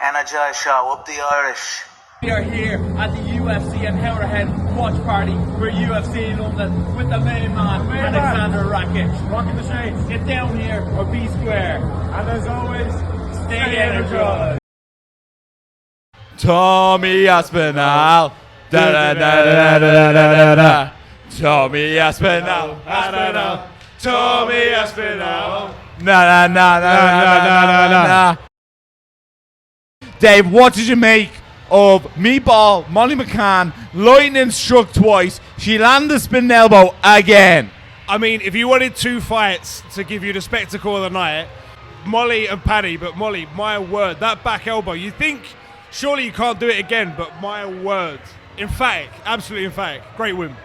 Energized show, up the Irish. We are here at the UFC and Howler watch party for UFC in London with the main man, Alexander Rakic. Rocking the shades. Get down here or be square. And as always, stay energized. Tommy Aspinall. Da da da da da da da. Tommy Aspinall. Aspinall. Tommy Aspinall. Na na na na na na na. Dave, what did you make of Meatball, Molly McCann, lightning struck twice? She landed the spin elbow again. I mean, if you wanted two fights to give you the spectacle of the night, Molly and Paddy, but Molly, my word, that back elbow, you think surely you can't do it again, but my word, emphatic, absolutely emphatic, great win.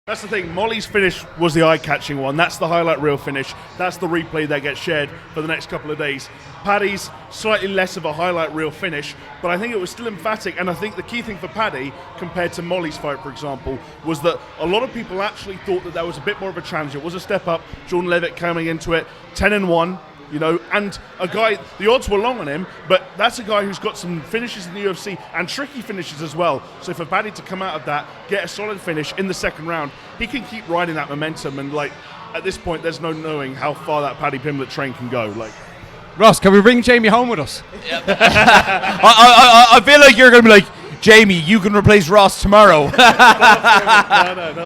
That's the thing, Molly's finish was the eye-catching one. That's the highlight reel finish. That's the replay that gets shared for the next couple of days. Paddy's slightly less of a highlight reel finish, but I think it was still emphatic, and I think the key thing for Paddy, compared to Molly's fight, for example, was that a lot of people actually thought that was a bit more of a challenge. It was a step up. Jordan Levitt coming into it, 10-1. You know, and a guy, the odds were long on him, but that's a guy who's got some finishes in the UFC and tricky finishes as well. So for Paddy to come out of that, get a solid finish in the second round, he can keep riding that momentum. And like at this point, there's no knowing how far that Paddy Pimblett train can go. Like, Ross, can we bring Jamie home with us? Yep. I feel like you're going to be like, Jamie, you can replace Ross tomorrow. no.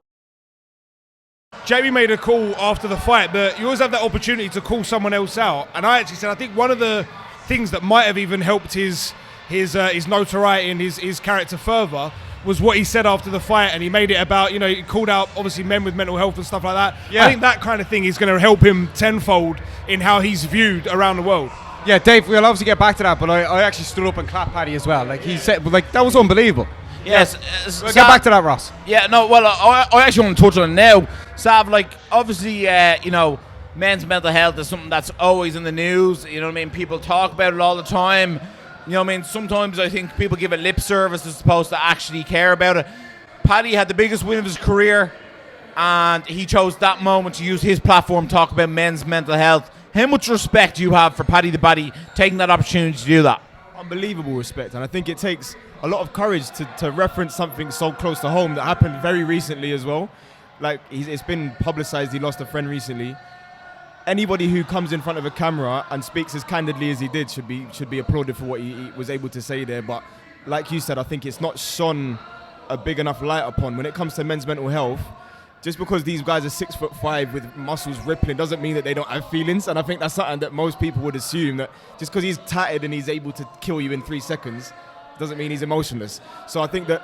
Jamie made a call after the fight, but you always have that opportunity to call someone else out. And I actually said, I think one of the things that might have even helped his notoriety and his character further was what he said after the fight, and he made it about, you know, he called out obviously men with mental health and stuff like that. Yeah. I think that kind of thing is going to help him tenfold in how he's viewed around the world. Yeah, Dave, we'll obviously get back to that, but I actually stood up and clapped Paddy as well. Like he said, like that was unbelievable. Yes. We'll get back to that, Ross. Yeah, no, well, I actually want to touch on it now. Sav, like, obviously, you know, men's mental health is something that's always in the news. You know what I mean? People talk about it all the time. You know what I mean? Sometimes I think people give it lip service as opposed to actually care about it. Paddy had the biggest win of his career, and he chose that moment to use his platform to talk about men's mental health. How much respect do you have for Paddy the Baddy taking that opportunity to do that? Unbelievable respect, and I think it takes a lot of courage to reference something so close to home that happened very recently as well. Like, it's been publicized, he lost a friend recently. Anybody who comes in front of a camera and speaks as candidly as he did should be applauded for what he was able to say there. But like you said, I think it's not shone a big enough light upon when it comes to men's mental health. Just because these guys are 6'5" with muscles rippling doesn't mean that they don't have feelings. And I think that's something that most people would assume, that just because he's tatted and he's able to kill you in 3 seconds doesn't mean he's emotionless. So I think that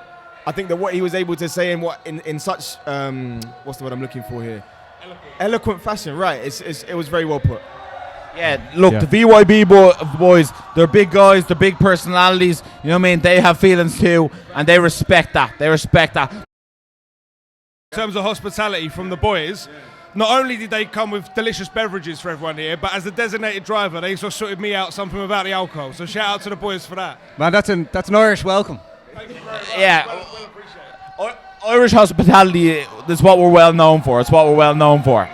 what he was able to say in such what's the word I'm looking for here? Eloquent fashion, right? It was very well put. Yeah, look, the VYB boys, they're big guys, they're big personalities. You know what I mean? They have feelings too, and they respect that. In terms of hospitality from the boys, not only did they come with delicious beverages for everyone here, but as the designated driver, they also sorted me out something without the alcohol. So shout out to the boys for that. Man, that's an Irish welcome. Yeah. Well appreciated. Irish hospitality is what we're well known for. It's what we're well known for.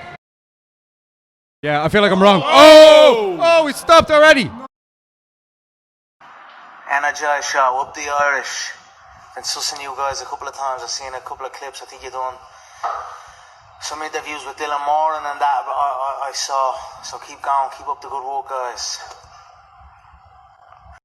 Yeah, I feel like I'm wrong. Oh, we stopped already. Energized show, up the Irish. Been sussing you guys a couple of times. I've seen a couple of clips. I think you've done some interviews with Dylan Moran and that I saw. So keep going, keep up the good work, guys.